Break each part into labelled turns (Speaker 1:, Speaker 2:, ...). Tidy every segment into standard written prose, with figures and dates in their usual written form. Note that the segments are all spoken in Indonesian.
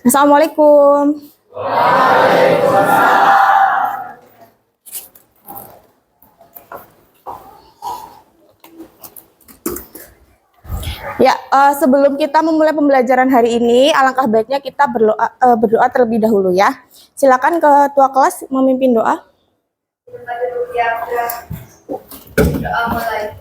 Speaker 1: Assalamualaikum. Ya, sebelum kita memulai pembelajaran hari ini, alangkah baiknya kita berdoa terlebih dahulu ya. Silakan ketua kelas memimpin doa.
Speaker 2: Doa mulai.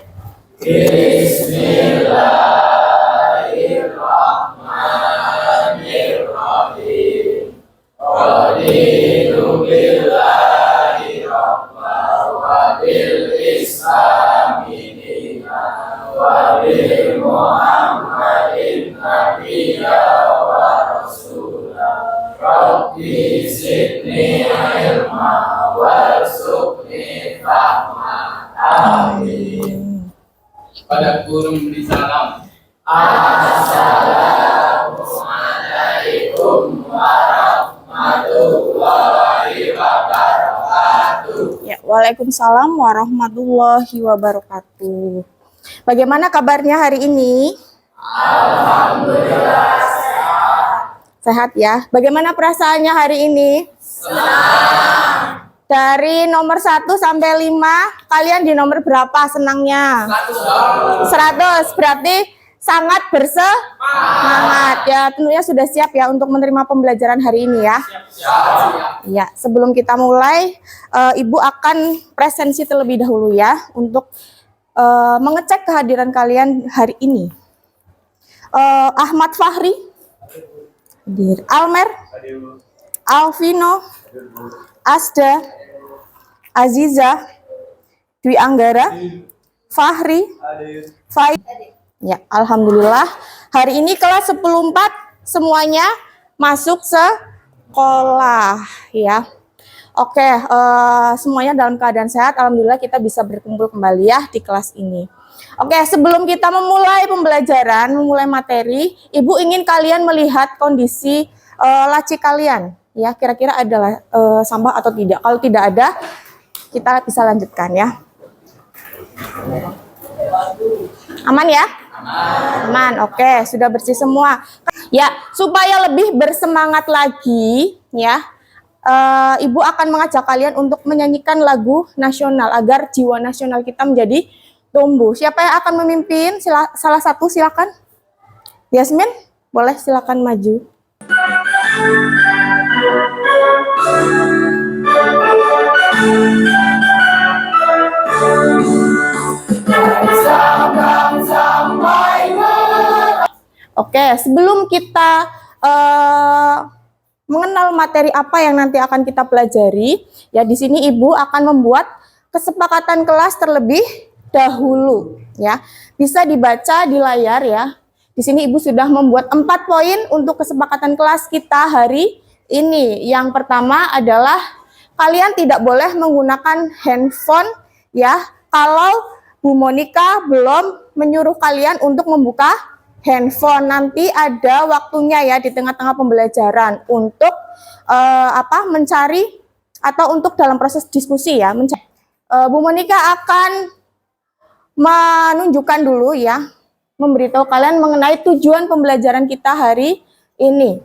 Speaker 2: Bismillahirrahmanirrahim. Raditu billahi rabban wa bil islami dinan wa bi Muhammadin nabiyya wa rasulah. Rabbi zidni ilma warzuqni fahma. Amin. Pada guru memberi salam. Assalamualaikum warahmatullahi wabarakatuh.
Speaker 1: Ya, waalaikumsalam warahmatullahi wabarakatuh. Bagaimana kabarnya hari ini?
Speaker 2: Alhamdulillah sehat.
Speaker 1: Sehat ya. Bagaimana perasaannya hari ini?
Speaker 2: Senang.
Speaker 1: Dari nomor 1 sampai 5, kalian di nomor berapa senangnya? 100. Berarti sangat bersemangat ya. Tentunya sudah siap ya untuk menerima pembelajaran hari ini ya.
Speaker 2: Siap.
Speaker 1: Ya, sebelum kita mulai, Ibu akan presensi terlebih dahulu ya untuk mengecek kehadiran kalian hari ini. Ahmad Fahri, hadir. Almer, Alvino, Asda, Aziza, Dwi Anggara, Fahri, Faid. Ya, alhamdulillah. Hari ini kelas 10-4 semuanya masuk sekolah ya. Oke, semuanya dalam keadaan sehat. Alhamdulillah kita bisa berkumpul kembali ya di kelas ini. Oke, sebelum kita memulai pembelajaran, memulai materi, Ibu ingin kalian melihat kondisi laci kalian. Ya, kira-kira ada sampah atau tidak. Kalau tidak ada, kita bisa lanjutkan ya. Aman ya? Aman. Oke, sudah bersih semua. Ya, supaya lebih bersemangat lagi ya, Ibu akan mengajak kalian untuk menyanyikan lagu nasional agar jiwa nasional kita menjadi tumbuh. Siapa yang akan memimpin? Salah satu silakan. Yasmin, boleh silakan maju. Oke, sebelum kita mengenal materi apa yang nanti akan kita pelajari, ya di sini Ibu akan membuat kesepakatan kelas terlebih dahulu, ya. Bisa dibaca di layar ya. Di sini Ibu sudah membuat 4 poin untuk kesepakatan kelas kita hari ini. Yang pertama adalah kalian tidak boleh menggunakan handphone ya kalau Bu Monika belum menyuruh kalian untuk membuka handphone. Nanti ada waktunya ya di tengah-tengah pembelajaran untuk mencari atau untuk dalam proses diskusi ya. Bu Monika akan menunjukkan dulu ya, memberitahu kalian mengenai tujuan pembelajaran kita hari ini.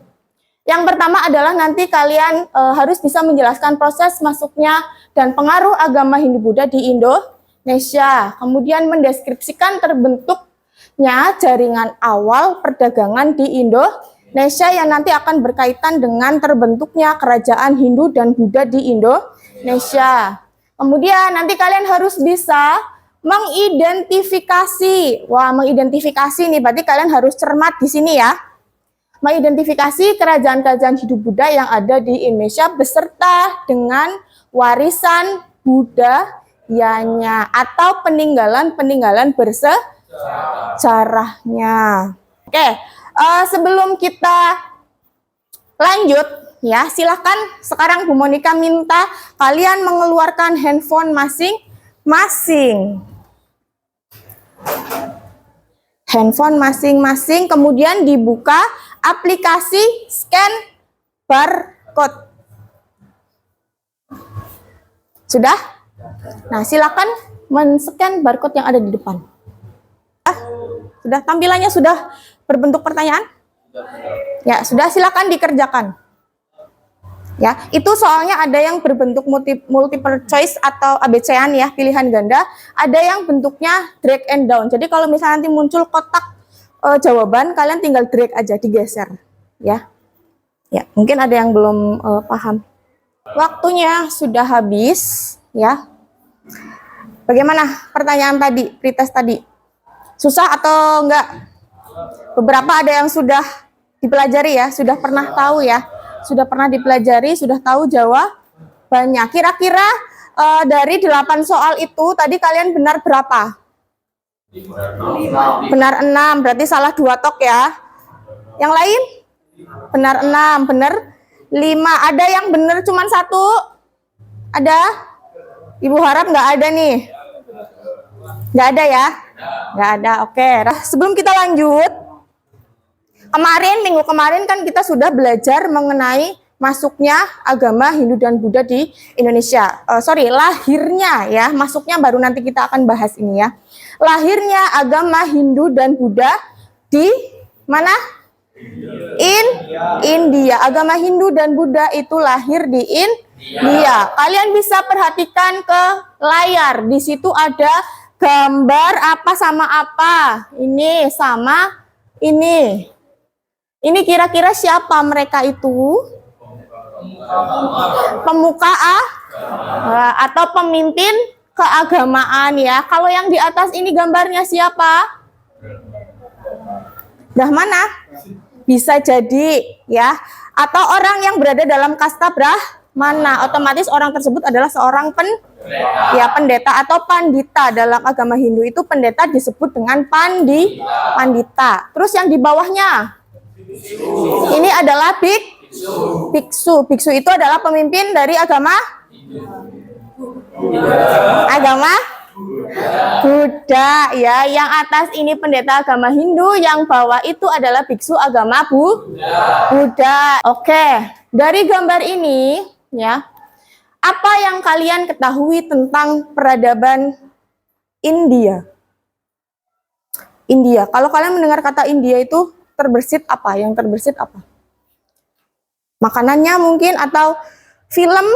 Speaker 1: Yang pertama adalah nanti kalian harus bisa menjelaskan proses masuknya dan pengaruh agama Hindu-Buddha di Indonesia. Kemudian mendeskripsikan terbentuknya jaringan awal perdagangan di Indonesia yang nanti akan berkaitan dengan terbentuknya kerajaan Hindu dan Buddha di Indonesia. Kemudian nanti kalian harus bisa mengidentifikasi. Wah, mengidentifikasi nih berarti kalian harus cermat di sini ya. Mengidentifikasi kerajaan-kerajaan Hindu-Buddha yang ada di Indonesia beserta dengan warisan budayanya atau peninggalan-peninggalan bersejarahnya. Oke, sebelum kita lanjut ya, silakan sekarang Bu Monika minta kalian mengeluarkan handphone masing-masing. Handphone masing-masing, kemudian dibuka aplikasi scan barcode. Sudah? Nah, silakan men-scan barcode yang ada di depan. Sudah tampilannya sudah berbentuk pertanyaan? Ya, sudah, silakan dikerjakan. Ya, itu soalnya ada yang berbentuk multiple choice atau ABC-an ya, pilihan ganda, ada yang bentuknya drag and down. Jadi kalau misalnya nanti muncul kotak jawaban, kalian tinggal drag aja, digeser, ya. Ya, mungkin ada yang belum paham. Waktunya sudah habis, ya. Bagaimana pertanyaan tadi, pretest tadi? Susah atau enggak? Beberapa ada yang sudah dipelajari ya, sudah pernah tahu ya. Sudah pernah dipelajari, sudah tahu jawabannya. Kira-kira dari 8 soal itu tadi kalian benar berapa? Benar 6, berarti salah 2 tok ya. Yang lain? Benar 6, benar 5. Ada yang benar cuma 1? Ada? Ibu harap nggak ada nih. Nggak ada ya? Nggak ada, oke. Nah, sebelum kita lanjut, minggu kemarin kan kita sudah belajar mengenai masuknya agama Hindu dan Buddha di Indonesia. Lahirnya ya, masuknya baru nanti kita akan bahas ini ya. Lahirnya agama Hindu dan Buddha di mana? India. Agama Hindu dan Buddha itu lahir di India. Kalian bisa perhatikan ke layar. Di situ ada gambar apa sama apa. Ini sama ini. Ini kira-kira siapa mereka itu? Pemuka atau pemimpin keagamaan ya. Kalau yang di atas ini gambarnya siapa? Mana? Bisa jadi ya. Atau orang yang berada dalam kasta Brahmana. Otomatis orang tersebut adalah seorang pendeta atau pandita. Dalam agama Hindu itu pendeta disebut dengan pandita. Terus yang di bawahnya? Ini adalah biksu. Biksu itu adalah pemimpin dari agama Buddha ya. Yang atas ini pendeta agama Hindu, yang bawah itu adalah biksu agama Buddha. Oke, dari gambar ini ya, apa yang kalian ketahui tentang peradaban India? Kalau kalian mendengar kata India itu terbersit apa? Yang terbersit apa? Makanannya mungkin, atau film?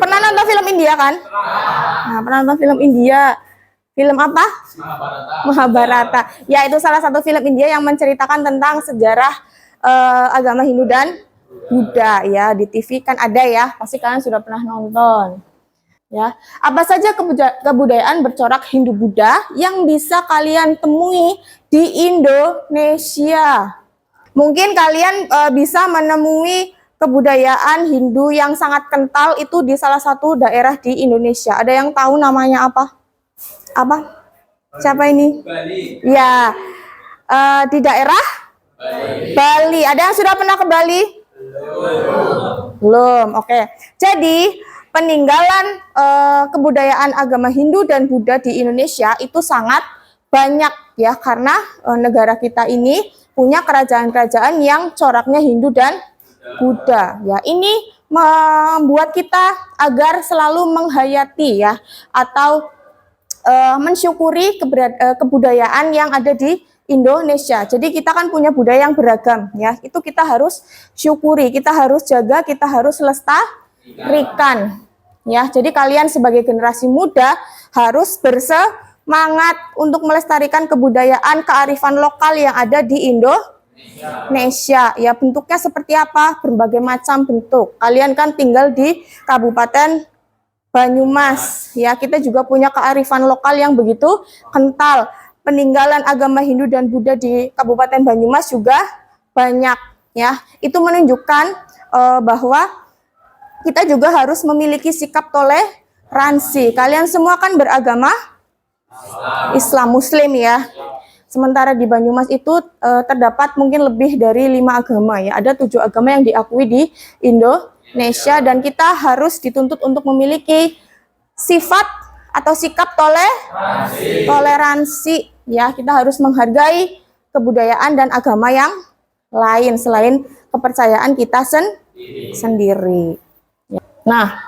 Speaker 1: Pernah nonton film India kan? Nah, pernah nonton film India. Film apa? Mahabharata. Ya, itu salah satu film India yang menceritakan tentang sejarah agama Hindu dan Buddha ya. Di TV kan ada ya, pasti kalian sudah pernah nonton. Ya, apa saja kebudayaan bercorak Hindu Buddha yang bisa kalian temui di Indonesia? Mungkin kalian bisa menemui kebudayaan Hindu yang sangat kental itu di salah satu daerah di Indonesia. Ada yang tahu namanya apa? Siapa ini?
Speaker 2: Bali.
Speaker 1: Ya, di daerah Bali. Ada yang sudah pernah ke Bali? Belum. Oke. Jadi peninggalan kebudayaan agama Hindu dan Buddha di Indonesia itu sangat banyak ya, karena negara kita ini punya kerajaan-kerajaan yang coraknya Hindu dan Buddha ya. Ini membuat kita agar selalu menghayati ya, atau mensyukuri kebudayaan yang ada di Indonesia. Jadi kita kan punya budaya yang beragam ya. Itu kita harus syukuri, kita harus jaga, kita harus lestarikan. Ya, jadi kalian sebagai generasi muda harus bersemangat untuk melestarikan kebudayaan, kearifan lokal yang ada di Indonesia. Ya, bentuknya seperti apa? Berbagai macam bentuk. Kalian kan tinggal di Kabupaten Banyumas. Ya, kita juga punya kearifan lokal yang begitu kental. Peninggalan agama Hindu dan Buddha di Kabupaten Banyumas juga banyak. Ya, itu menunjukkan bahwa kita juga harus memiliki sikap toleransi. Kalian semua kan beragama Islam, Muslim ya. Sementara di Banyumas itu terdapat mungkin lebih dari 5 agama ya. Ada 7 agama yang diakui di Indonesia, dan kita harus dituntut untuk memiliki sifat atau sikap toleransi ya. Kita harus menghargai kebudayaan dan agama yang lain selain kepercayaan kita sendiri. Nah,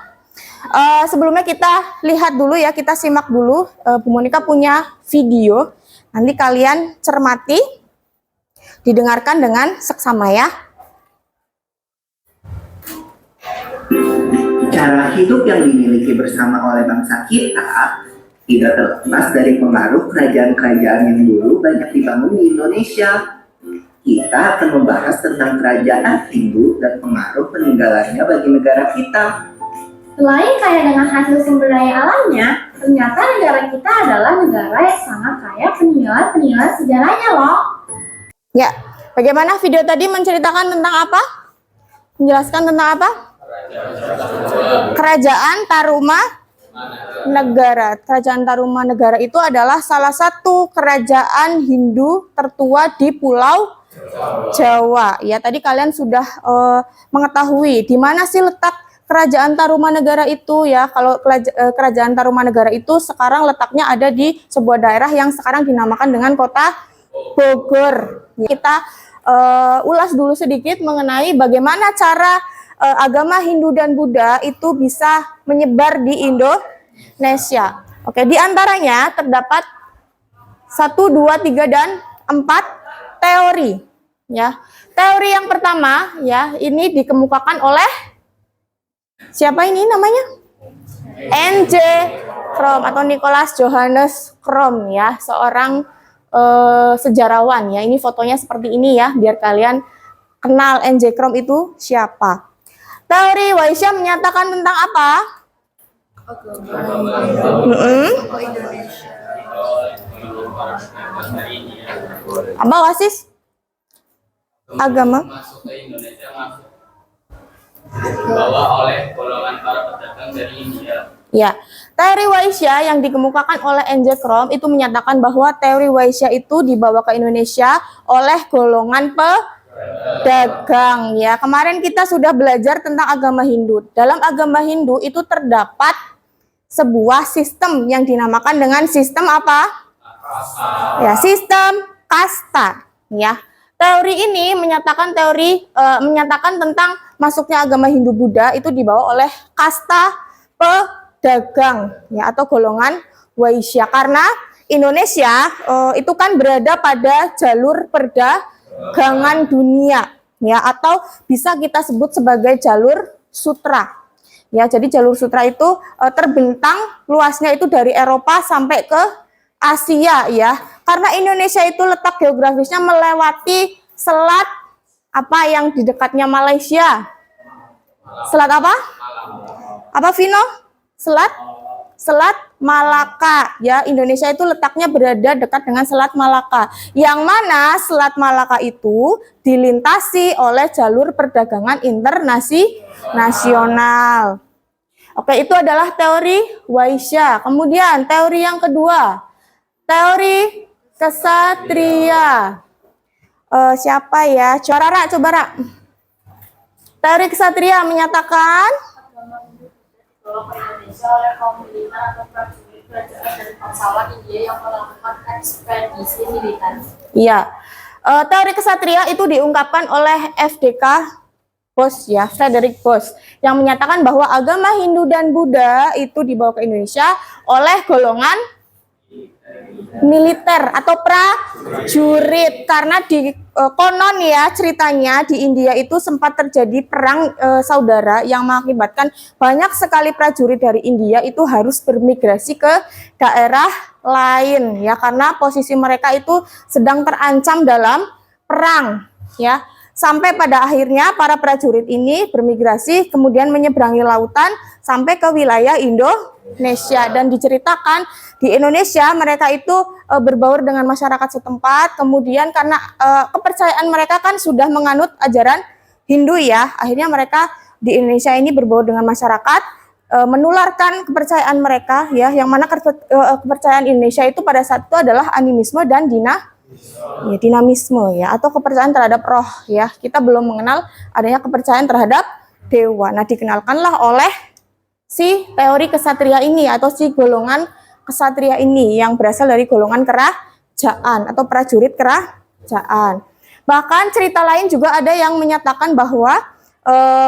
Speaker 1: sebelumnya kita lihat dulu ya, kita simak dulu. Bu Monika punya video Nanti kalian cermati, didengarkan dengan seksama ya.
Speaker 3: Cara hidup yang dimiliki bersama oleh bangsa kita tidak terlepas dari pengaruh kerajaan-kerajaan yang dulu banyak dibangun di Indonesia. Kita akan membahas tentang kerajaan Hindu dan pengaruh peninggalannya bagi negara kita.
Speaker 4: Selain kaya dengan hasil sumber daya alamnya, ternyata negara kita adalah negara yang sangat kaya peninggalan-peninggalan sejarahnya loh.
Speaker 1: Ya, bagaimana video tadi menceritakan tentang apa? Menjelaskan tentang apa? Kerajaan Tarumanegara. Kerajaan Tarumanegara itu adalah salah satu kerajaan Hindu tertua di Pulau Jawa. Ya, tadi kalian sudah mengetahui di mana sih letak kerajaan Tarumanegara itu ya. Kalau kerajaan Tarumanegara itu sekarang letaknya ada di sebuah daerah yang sekarang dinamakan dengan Kota Bogor. Kita ulas dulu sedikit mengenai bagaimana cara agama Hindu dan Buddha itu bisa menyebar di Indonesia. Oke, di antaranya terdapat 1, 2, 3, dan 4 teori. Ya, teori yang pertama ya ini dikemukakan oleh siapa ini namanya? N.J. Fromm atau Nicholas Johannes Fromm ya, seorang sejarawan ya. Ini fotonya seperti ini ya, biar kalian kenal N.J. Fromm itu siapa. Teori Waisya menyatakan tentang apa? Apa Wasis? Agama?
Speaker 2: Masuk ke Indonesia, masuk dibawa oleh golongan para pedagang dari India.
Speaker 1: Ya, teori Waisya yang dikemukakan oleh N.J. Fromm itu menyatakan bahwa teori Waisya itu dibawa ke Indonesia oleh golongan pedagang. Ya, kemarin kita sudah belajar tentang agama Hindu. Dalam agama Hindu itu terdapat sebuah sistem yang dinamakan dengan sistem apa? Ya, sistem kasta. Ya, teori ini menyatakan tentang masuknya agama Hindu Buddha itu dibawa oleh kasta pedagang ya atau golongan Waisya, karena Indonesia itu kan berada pada jalur perdagangan dunia ya, atau bisa kita sebut sebagai jalur sutra. Ya, jadi jalur sutra itu terbentang luasnya itu dari Eropa sampai ke Asia ya. Karena Indonesia itu letak geografisnya melewati selat apa yang di dekatnya Malaysia. Selat apa? Apa Vino? Selat Malaka ya. Indonesia itu letaknya berada dekat dengan Selat Malaka. Yang mana Selat Malaka itu dilintasi oleh jalur perdagangan internasional. Oke, itu adalah teori Waisya. Kemudian teori yang kedua, teori kesatria. Siapa ya? Coba Ra. Teori kesatria menyatakan
Speaker 4: Indonesia oleh kaum militer atau prajurit kerajaan dari bangsawan India yang melakukan ekspedisi militer.
Speaker 1: iya. Teori kesatria itu diungkapkan oleh FDK Bos ya, Frederick Bos, yang menyatakan bahwa agama Hindu dan Buddha itu dibawa ke Indonesia oleh golongan militer atau prajurit, karena di konon ya ceritanya di India itu sempat terjadi perang saudara yang mengakibatkan banyak sekali prajurit dari India itu harus bermigrasi ke daerah lain ya, karena posisi mereka itu sedang terancam dalam perang ya. Sampai pada akhirnya para prajurit ini bermigrasi kemudian menyeberangi lautan sampai ke wilayah Indonesia, dan diceritakan di Indonesia mereka itu berbaur dengan masyarakat setempat. Kemudian karena kepercayaan mereka kan sudah menganut ajaran Hindu ya, akhirnya mereka di Indonesia ini berbaur dengan masyarakat, menularkan kepercayaan mereka ya, yang mana kepercayaan Indonesia itu pada saat itu adalah animisme dan dinamisme ya, atau kepercayaan terhadap roh ya. Kita belum mengenal adanya kepercayaan terhadap dewa. Nah, dikenalkanlah oleh si teori kesatria ini atau si golongan kesatria ini yang berasal dari golongan kerajaan atau prajurit kerajaan. Bahkan cerita lain juga ada yang menyatakan bahwa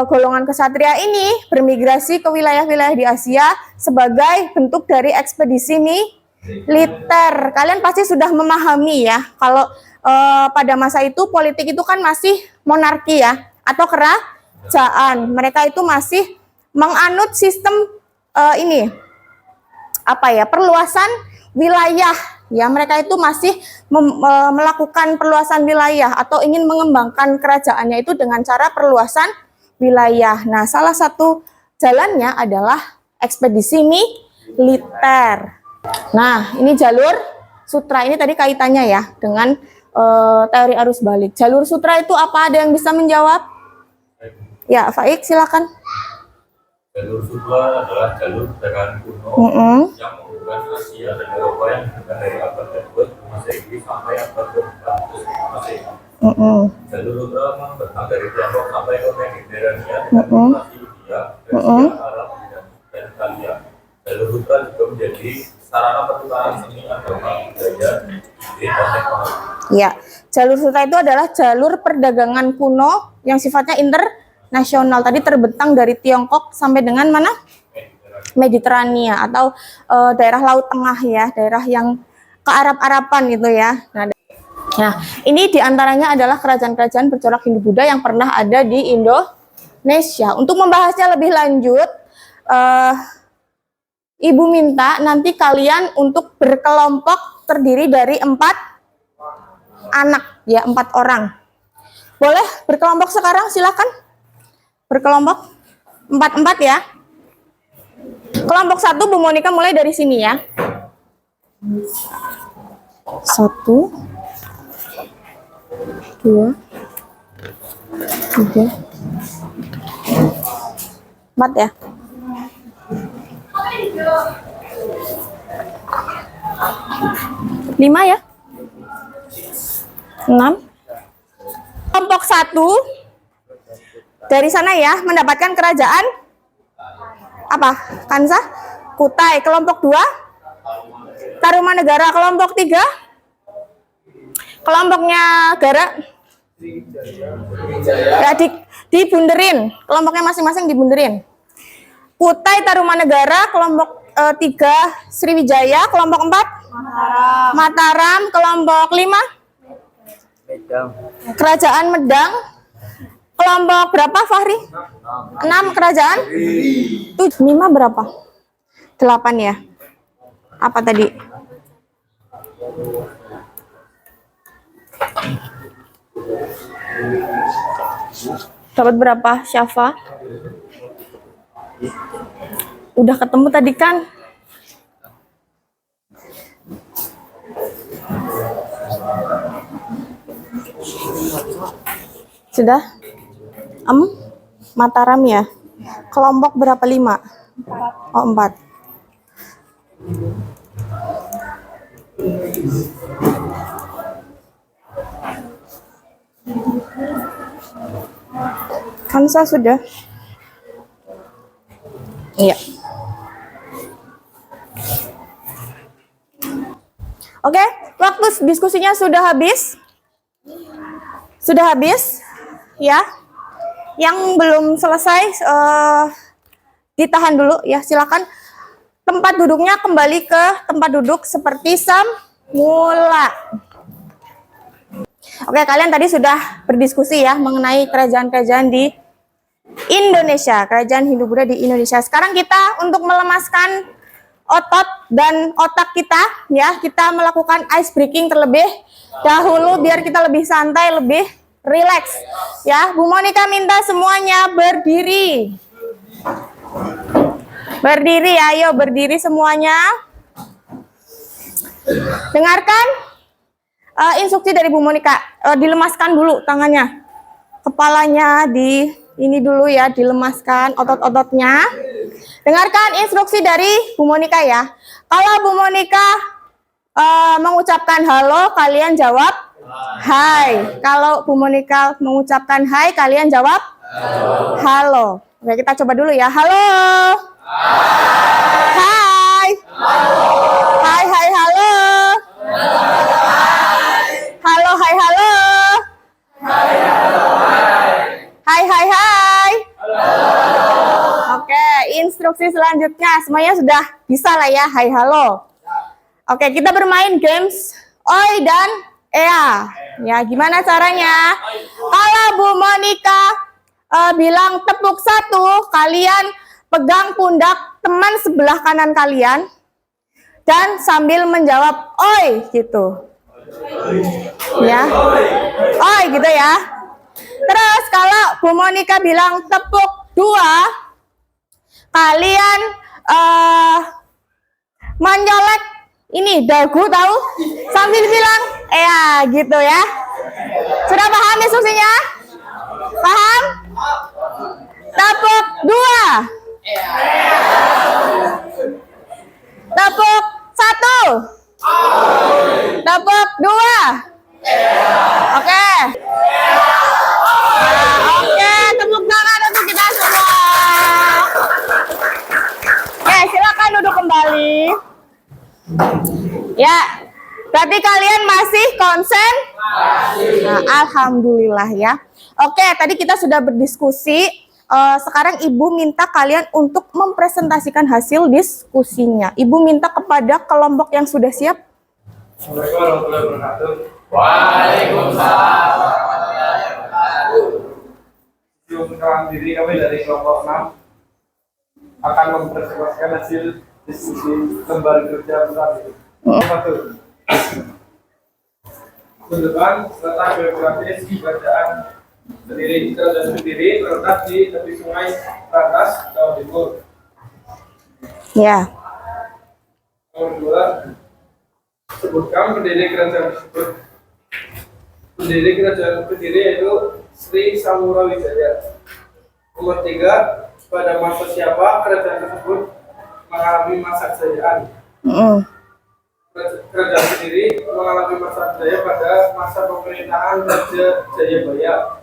Speaker 1: golongan kesatria ini bermigrasi ke wilayah-wilayah di Asia sebagai bentuk dari ekspedisi Liter. Kalian pasti sudah memahami ya, kalau pada masa itu politik itu kan masih monarki ya, atau kerajaan. Mereka itu masih menganut sistem ini apa ya, perluasan wilayah ya. Mereka itu masih melakukan perluasan wilayah atau ingin mengembangkan kerajaannya itu dengan cara perluasan wilayah. Nah, salah satu jalannya adalah ekspedisi militer. Nah, ini jalur sutra. Ini tadi kaitannya ya dengan teori arus balik. Jalur sutra itu apa? Ada yang bisa menjawab? Ya, Faik, silakan.
Speaker 5: Jalur sutra adalah jalur perdagangan kuno yang menghubungkan Asia dan Eropa yang dimulai dari abad ke-2 Masehi sampai abad ke-4 Masehi. Jalur sutra membentang dari Tiongkok sampai ke Mediterania dengan populasi India, Persia, Arab, dan Italia. Jalur sutra juga menjadi sarana pertukaran seni, agama, budaya, ide, dan teknologi.
Speaker 1: Ya, jalur sutra itu adalah jalur perdagangan kuno yang sifatnya internasional. Tadi terbentang dari Tiongkok sampai dengan mana? Mediterania atau daerah Laut Tengah ya, daerah yang ke Arab-Araban gitu ya. Nah, ini diantaranya adalah kerajaan-kerajaan bercorak Hindu-Buddha yang pernah ada di Indonesia. Untuk membahasnya lebih lanjut, Ibu minta nanti kalian untuk berkelompok terdiri dari 4 anak ya, 4 orang. Boleh berkelompok sekarang, silakan. Berkelompok 4 ya. Kelompok 1 Bu Monica mulai dari sini ya. 1 2 3 4 ya. 5 ya. 6. Kelompok 1 dari sana ya mendapatkan kerajaan apa? Kansa, Kutai. Kelompok 2 Tarumanegara. Kelompok 3 kelompoknya Gara ya, dibunderin. Kelompoknya masing-masing dibunderin. Kutai, Tarumanegara. Kelompok 3 Sriwijaya. Kelompok 4 Mataram. Kelompok 5 Kerajaan Medang. Kelompok berapa Fahri? 6 kerajaan? 5 berapa? 8 ya. Apa tadi? Dapat berapa Syafa? Udah ketemu tadi kan? Sudah? Mataram ya. Kelompok berapa? 5? Oh, 4. Kansa sudah? Iya. Oke, waktu diskusinya sudah habis. Sudah habis, ya. Yang belum selesai ditahan dulu ya, silakan. Tempat duduknya kembali ke tempat duduk seperti semula. Oke, kalian tadi sudah berdiskusi ya mengenai kerajaan-kerajaan di Indonesia, kerajaan Hindu-Buddha di Indonesia. Sekarang kita untuk melemaskan otot dan otak kita ya, kita melakukan ice breaking terlebih dahulu biar kita lebih santai, lebih rileks ya. Bu Monica minta semuanya berdiri. Berdiri, ayo berdiri semuanya. Dengarkan instruksi dari Bu Monica. Dilemaskan dulu tangannya, kepalanya di ini dulu ya, dilemaskan otot-ototnya. Dengarkan instruksi dari Bu Monica ya. Kalau Bu Monica mengucapkan halo, kalian jawab hai. Kalau Bu Monica mengucapkan hai, kalian jawab halo. Oke, kita coba dulu ya. Halo. Hai. Hai, hai, halo. Halo, hai, halo. Hai, hai, hai. Oke, instruksi selanjutnya semuanya sudah bisa lah ya. Hai, halo. Oke, kita bermain games Oi dan Ea. Ya, gimana caranya? Kalau Bu Monica bilang tepuk 1, kalian pegang pundak teman sebelah kanan kalian dan sambil menjawab oi gitu. Ya. Oi gitu ya. Terus kalau Bu Monica bilang tepuk 2, kalian mencolek ini dagu tahu sambil bilang ya gitu ya. Sudah paham instruksinya? Paham? Tepuk 2. Tepuk 1. Tepuk 2. Oke. Nah, oke, tepuk tangan untuk kita semua. Oke, silakan duduk kembali. Ya, berarti kalian masih konsen? Nah, alhamdulillah ya. Oke, tadi kita sudah berdiskusi. Sekarang Ibu minta kalian untuk mempresentasikan hasil diskusinya. Ibu minta kepada kelompok yang sudah siap.
Speaker 6: Assalamualaikum warahmatullahi wabarakatuh.
Speaker 2: Waalaikumsalam warahmatullahi wabarakatuh.
Speaker 6: Sebelum perkenalan diri, kami dari kelompok 6 akan mempresentasikan hasil diskusi lembar kerja pusat ini. 1. Bentukan letak geografis bacaan berdiri dan berdiri terletak di tepi sungai Rantas, Jawa Timur.
Speaker 1: Ya.
Speaker 6: Nomor 2. Sebutkan pendiri kerajaan tersebut. Pendiri kerajaan berdiri yaitu Sri Samurawijaya. Nomor 3. Pada masa siapa kerajaan tersebut mengalami masa kejayaan? Kerajaan sendiri mengalami masa jaya pada masa pemerintahan Raja Jayabaya.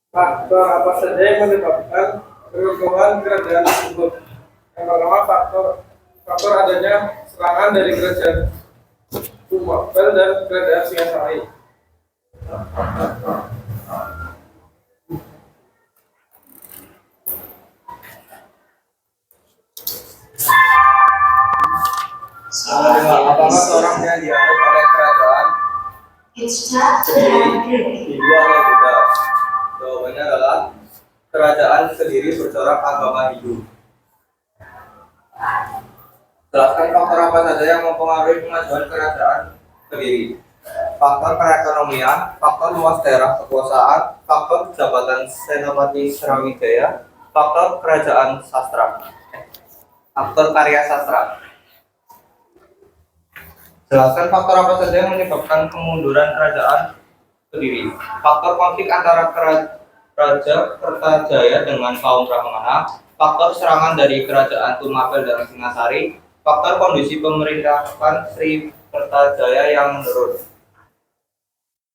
Speaker 6: Faktor apa saja yang menyebabkan keruntuhan kerajaan tersebut? Yang pertama, faktor adanya serangan dari kerajaan Tumapel dan kerajaan Singasari. Apakah seorang yang dianggap oleh kerajaan Hindu atau Buddha? Jawabannya adalah kerajaan sendiri bercorak agama Hindu. Jelaskan faktor apa saja yang mempengaruhi kemajuan kerajaan sendiri. Faktor perekonomian, faktor luas daerah kekuasaan, faktor jabatan Senopati Sriwijaya, faktor kerajaan sastra, faktor karya sastra. Jelaskan faktor apa saja yang menyebabkan kemunduran kerajaan sendiri. Faktor konflik antara Raja Kertajaya dengan kaum Brahmana, faktor serangan dari kerajaan Tumapel dan Singasari, faktor kondisi pemerintahan Sri Kertajaya yang menurun.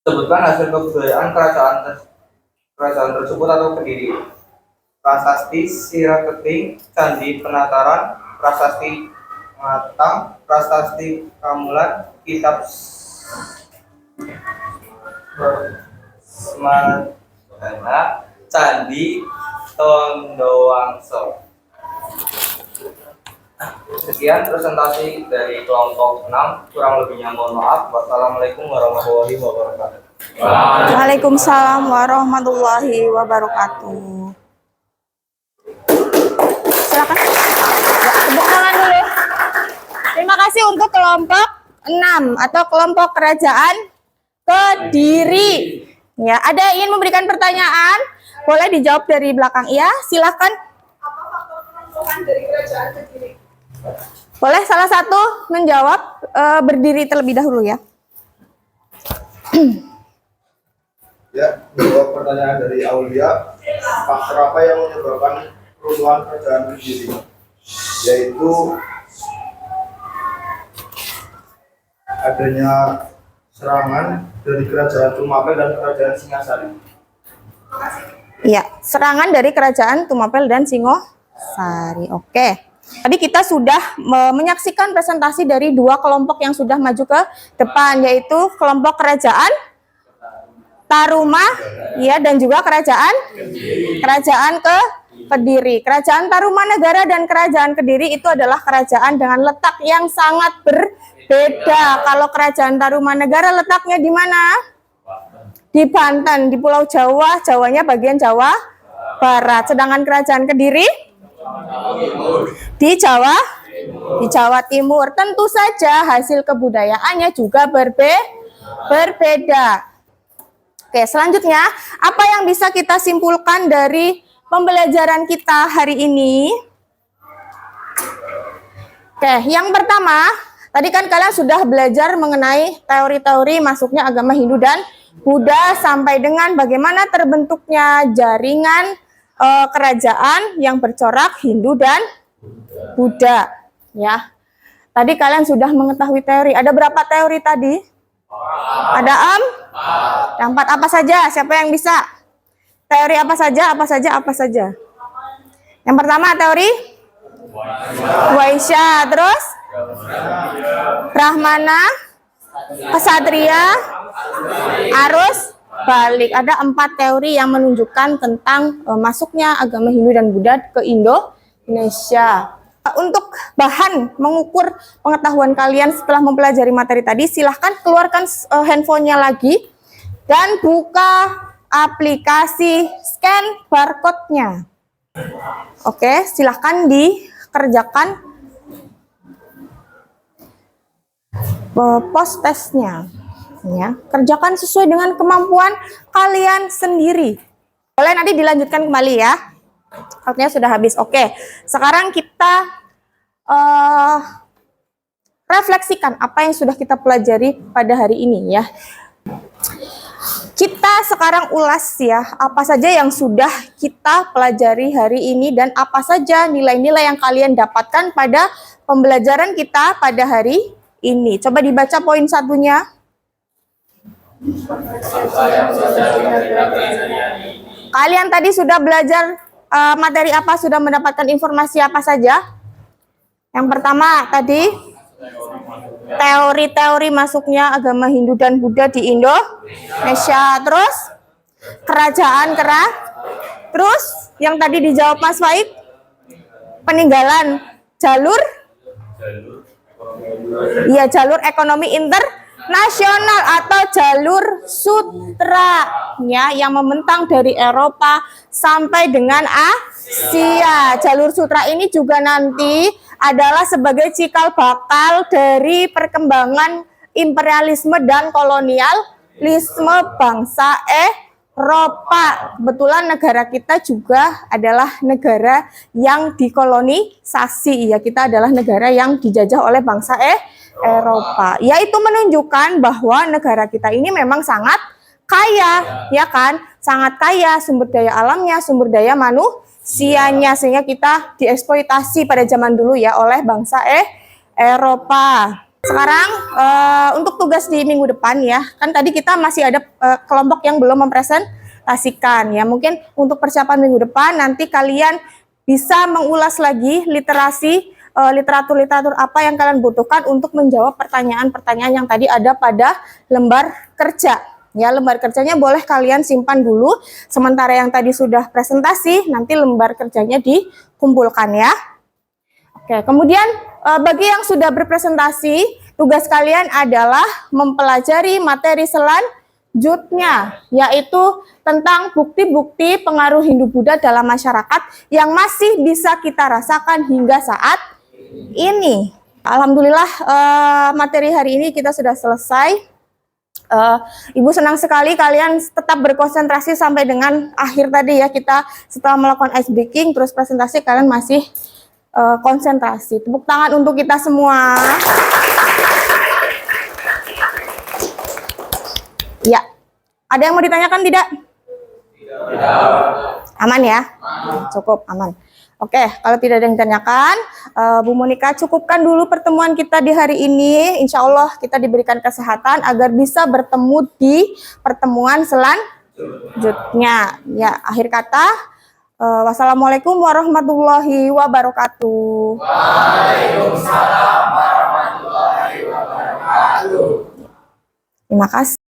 Speaker 6: Sebutkan hasil kebudayaan kerajaan tersebut atau pendiri. Prasasti Siraketing, Candi Penataran, Prasasti Matang, Prasasti Kamulan, Kitab Smadana, Candi Tondowangso. Sekian presentasi dari kelompok 6, kurang lebihnya mohon maaf. Wassalamualaikum warahmatullahi wabarakatuh.
Speaker 1: Waalaikumsalam warahmatullahi wabarakatuh. Silakan. Ya, tepuk tangan dulu. Terima kasih untuk kelompok 6 atau kelompok kerajaan Kediri. Ya, ada yang ingin memberikan pertanyaan? Boleh dijawab dari belakang. Ya, silakan.
Speaker 7: Apa faktor penentuan dari kerajaan Kediri?
Speaker 1: Boleh salah satu menjawab, berdiri terlebih dahulu ya.
Speaker 8: Ya, menjawab pertanyaan dari Aulia, faktor apa yang menyebabkan keruntuhan kerajaan Kediri? Yaitu adanya serangan dari kerajaan Tumapel dan kerajaan Singasari.
Speaker 1: Iya, serangan dari kerajaan Tumapel dan Singosari. Oke. Tadi kita sudah menyaksikan presentasi dari dua kelompok yang sudah maju ke depan, yaitu kelompok kerajaan Taruma, ya, dan juga kerajaan Kediri. Kerajaan Tarumanegara dan Kerajaan Kediri itu adalah kerajaan dengan letak yang sangat berbeda. Kalau Kerajaan Tarumanegara letaknya di mana? Di Banten, di Pulau Jawa, Jawanya bagian Jawa Barat. Sedangkan Kerajaan Kediri di Jawa Timur. Tentu saja hasil kebudayaannya juga berbeda. Oke, selanjutnya apa yang bisa kita simpulkan dari pembelajaran kita hari ini? Oke, yang pertama, tadi kan kalian sudah belajar mengenai teori-teori masuknya agama Hindu dan Buddha sampai dengan bagaimana terbentuknya jaringan kerajaan yang bercorak Hindu dan Buddha, ya. Tadi kalian sudah mengetahui teori. Ada berapa teori tadi? Ada yang 4 apa saja? Siapa yang bisa? Teori apa saja? Yang pertama teori Waisya, terus Brahmana, Ksatria, Arus balik. Ada 4 teori yang menunjukkan tentang masuknya agama Hindu dan Buddha ke Indonesia. Untuk bahan mengukur pengetahuan kalian setelah mempelajari materi tadi, silahkan keluarkan handphonenya lagi dan buka aplikasi scan barcode-nya. Oke, silahkan dikerjakan post testnya. Ya, kerjakan sesuai dengan kemampuan kalian sendiri. Boleh nanti dilanjutkan kembali ya. Waktunya sudah habis. Oke, sekarang kita refleksikan apa yang sudah kita pelajari pada hari ini ya. Kita sekarang ulas ya, apa saja yang sudah kita pelajari hari ini dan apa saja nilai-nilai yang kalian dapatkan pada pembelajaran kita pada hari ini. Coba dibaca poin satunya. Kalian tadi sudah belajar materi apa, sudah mendapatkan informasi apa saja? Yang pertama tadi teori-teori masuknya agama Hindu dan Buddha di Indonesia. Terus kerajaan terus yang tadi dijawab Mas Faik, peninggalan jalur ekonomi internasional atau jalur sutra ya, yang membentang dari Eropa sampai dengan Asia. Jalur sutra ini juga nanti adalah sebagai cikal bakal dari perkembangan imperialisme dan kolonialisme bangsa Eropa. Kebetulan negara kita juga adalah negara yang dikolonisasi ya, kita adalah negara yang dijajah oleh bangsa Eropa. Yaitu menunjukkan bahwa negara kita ini memang sangat kaya, ya kan? Sangat kaya sumber daya alamnya, sumber daya manusianya, sehingga kita dieksploitasi pada zaman dulu ya oleh bangsa Eropa. Sekarang untuk tugas di minggu depan ya, kan tadi kita masih ada kelompok yang belum mempresentasikan ya. Mungkin untuk persiapan minggu depan nanti kalian bisa mengulas lagi literatur-literatur apa yang kalian butuhkan untuk menjawab pertanyaan-pertanyaan yang tadi ada pada lembar kerja. Ya, lembar kerjanya boleh kalian simpan dulu, sementara yang tadi sudah presentasi, nanti lembar kerjanya dikumpulkan ya. Oke, kemudian bagi yang sudah berpresentasi, tugas kalian adalah mempelajari materi selanjutnya, yaitu tentang bukti-bukti pengaruh Hindu-Buddha dalam masyarakat yang masih bisa kita rasakan hingga saat ini. Alhamdulillah materi hari ini kita sudah selesai. Ibu senang sekali kalian tetap berkonsentrasi sampai dengan akhir tadi ya. Kita setelah melakukan ice breaking terus presentasi, kalian masih konsentrasi. Tepuk tangan untuk kita semua. Ya, ada yang mau ditanyakan tidak? Aman ya? Cukup aman. Oke, kalau tidak ada yang ditanyakan, Bu Monika cukupkan dulu pertemuan kita di hari ini. Insya Allah kita diberikan kesehatan agar bisa bertemu di pertemuan selanjutnya. Ya, akhir kata, wassalamualaikum warahmatullahi wabarakatuh. Waalaikumsalam warahmatullahi wabarakatuh. Terima kasih.